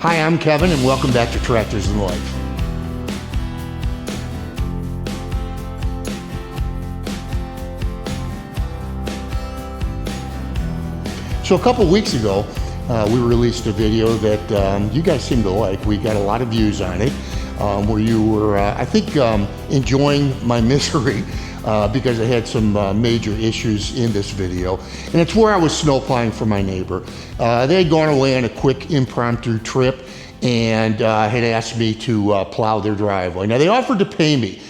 Hi, I'm Kevin, and welcome back to Tractors and Life. So a couple weeks ago, we released a video that you guys seem to like. We got a lot of views on it, where you were, I think, enjoying my misery because I had some major issues in this video. And it's where I was snow plowing for my neighbor. They had gone away on a quick impromptu trip and had asked me to plow their driveway. Now, they offered to pay me.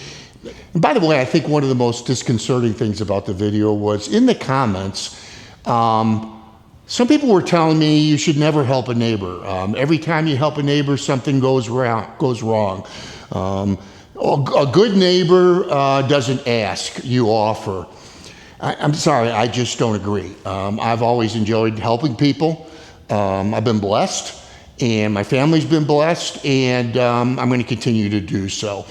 And by the way, I think one of the most disconcerting things about the video was in the comments, some people were telling me you should never help a neighbor. Every time you help a neighbor, something goes wrong. A good neighbor doesn't ask, you offer. I'm sorry, I just don't agree. I've always enjoyed helping people. I've been blessed, and my family's been blessed, and I'm going to continue to do so.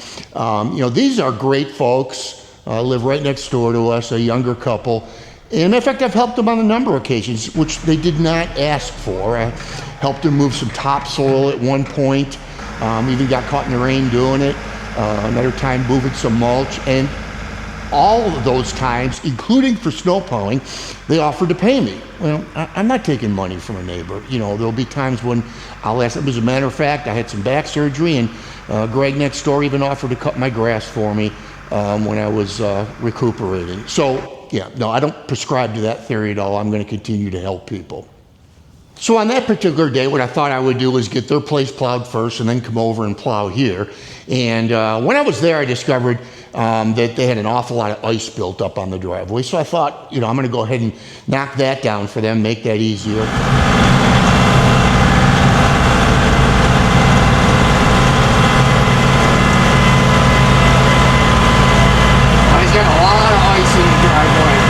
These are great folks, live right next door to us, a younger couple. And in fact, I've helped them on a number of occasions, which they did not ask for. I helped them move some topsoil at one point, even got caught in the rain doing it. Another time moving some mulch, and all of those times, including for snow plowing, they offered to pay me. Well, I'm not taking money from a neighbor. There'll be times when I'll ask them. As a matter of fact, I had some back surgery, and Greg next door even offered to cut my grass for me when I was recuperating. So, yeah, no, I don't prescribe to that theory at all. I'm going to continue to help people. So on that particular day, what I thought I would do was get their place plowed first and then come over and plow here. And when I was there, I discovered that they had an awful lot of ice built up on the driveway. So I thought, I'm going to go ahead and knock that down for them, make that easier. He's got a lot of ice in the driveway.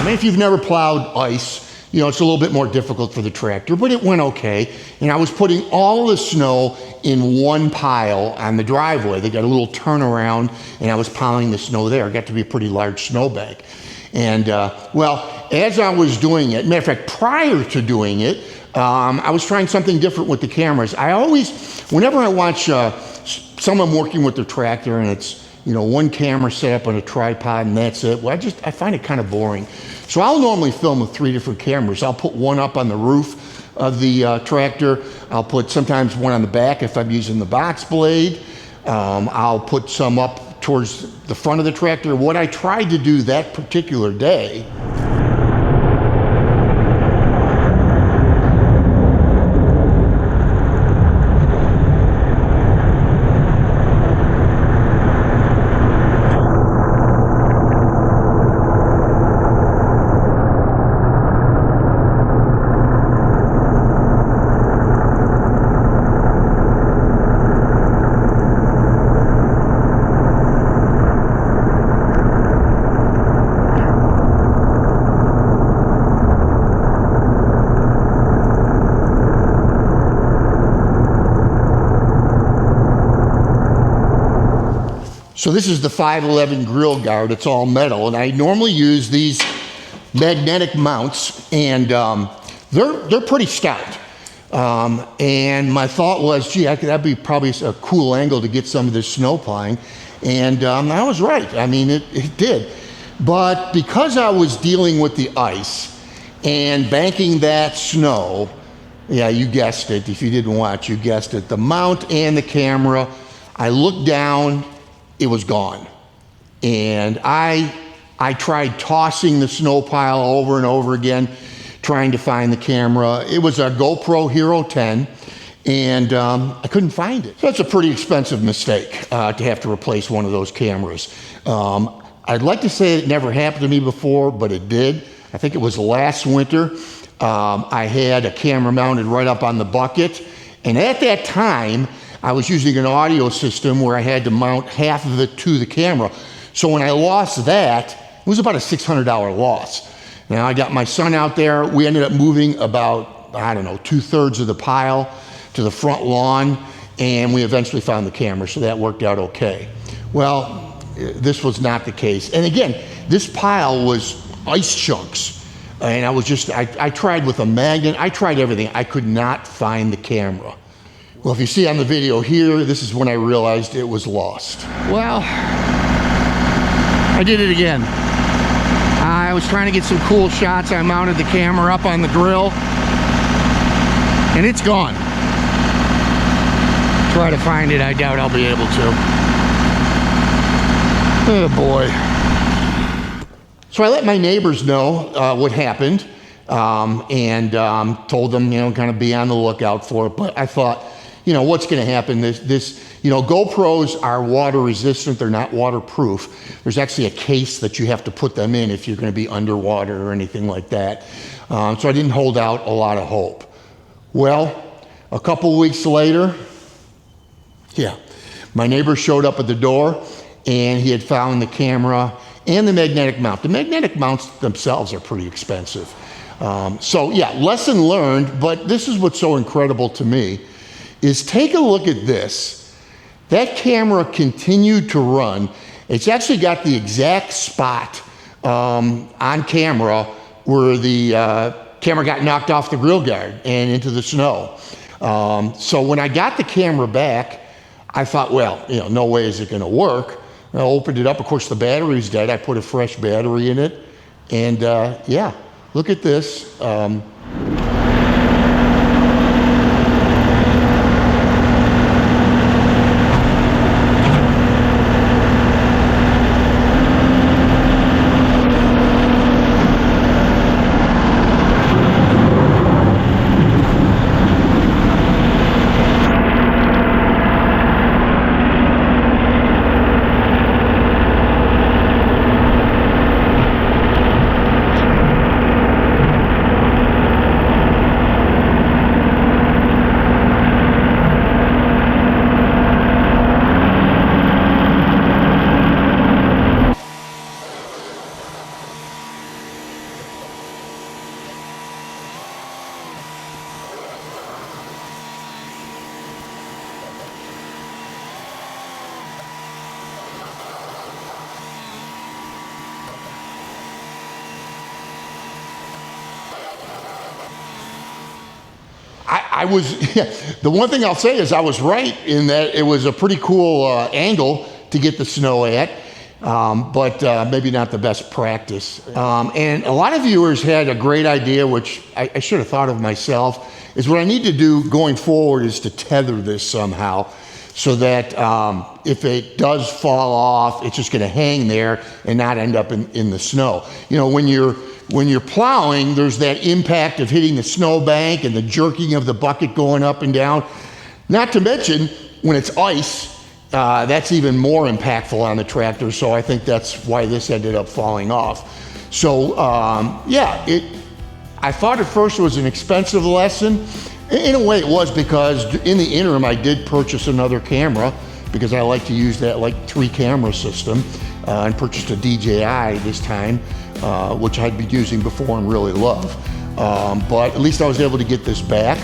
If you've never plowed ice, it's a little bit more difficult for the tractor, but it went okay. And I was putting all the snow in one pile on the driveway. They got a little turnaround, and I was piling the snow there. It got to be a pretty large snowbank. And, as I was doing it, matter of fact, prior to doing it, I was trying something different with the cameras. I always, whenever I watch someone working with their tractor and it's, one camera set up on a tripod and that's it, I find it kind of boring. So I'll normally film with 3 different cameras. I'll put one up on the roof of the tractor. I'll put sometimes one on the back if I'm using the box blade. I'll put some up towards the front of the tractor. What I tried to do that particular day, so this is the 511 grill guard. It's all metal, and I normally use these magnetic mounts, and they're pretty stout. And my thought was, that'd be probably a cool angle to get some of this snow plowing. And I was right. I mean, it did. But because I was dealing with the ice and banking that snow, yeah, you guessed it. If you didn't watch, you guessed it. The mount and the camera, I looked down, it was gone. And I tried tossing the snow pile over and over again, trying to find the camera. It was a GoPro Hero 10, and I couldn't find it. So that's a pretty expensive mistake to have to replace one of those cameras. I'd like to say it never happened to me before, but it did. I think it was last winter. I had a camera mounted right up on the bucket, and at that time, I was using an audio system where I had to mount half of it to the camera. So when I lost that, it was about a $600 loss. Now I got my son out there. We ended up moving about, 2/3 of the pile to the front lawn, and we eventually found the camera, so that worked out okay. Well, this was not the case. And again, this pile was ice chunks. And I tried with a magnet, I tried everything. I could not find the camera. Well, if you see on the video here, this is when I realized it was lost. Well, I did it again. I was trying to get some cool shots. I mounted the camera up on the grill, and it's gone. Try to find it, I doubt I'll be able to. Oh boy. So I let my neighbors know what happened, and told them, kind of be on the lookout for it. But I thought, what's going to happen? GoPros are water resistant. They're not waterproof. There's actually a case that you have to put them in if you're going to be underwater or anything like that. So I didn't hold out a lot of hope. Well, a couple weeks later, my neighbor showed up at the door, and he had found the camera and the magnetic mount. The magnetic mounts themselves are pretty expensive. Lesson learned, but this is what's so incredible to me, is take a look at this. That camera continued to run. It's actually got the exact spot on camera where the camera got knocked off the grill guard and into the snow. So when I got the camera back, I thought, well, no way is it going to work. I opened it up. Of course, the battery's dead. I put a fresh battery in it. And look at this. The one thing I'll say is I was right in that it was a pretty cool angle to get the snow at, but maybe not the best practice. And a lot of viewers had a great idea, which I should have thought of myself, is what I need to do going forward is to tether this somehow so that if it does fall off, it's just going to hang there and not end up in the snow. When you're plowing, there's that impact of hitting the snowbank and the jerking of the bucket going up and down. Not to mention, when it's ice, that's even more impactful on the tractor, so I think that's why this ended up falling off. So, I thought at first it was an expensive lesson. In a way it was, because in the interim I did purchase another camera because I like to use that 3-camera system, and purchased a DJI this time. Which I'd been using before and really love. But at least I was able to get this back.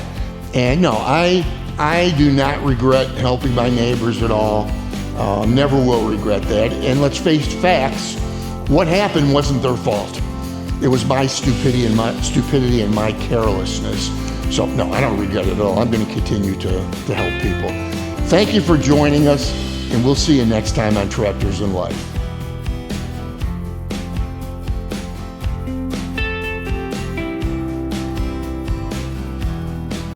And no, I do not regret helping my neighbors at all. Never will regret that. And let's face facts, what happened wasn't their fault. It was my stupidity and my carelessness. So no, I don't regret it at all. I'm going to continue to help people. Thank you for joining us, and we'll see you next time on Tractors in Life.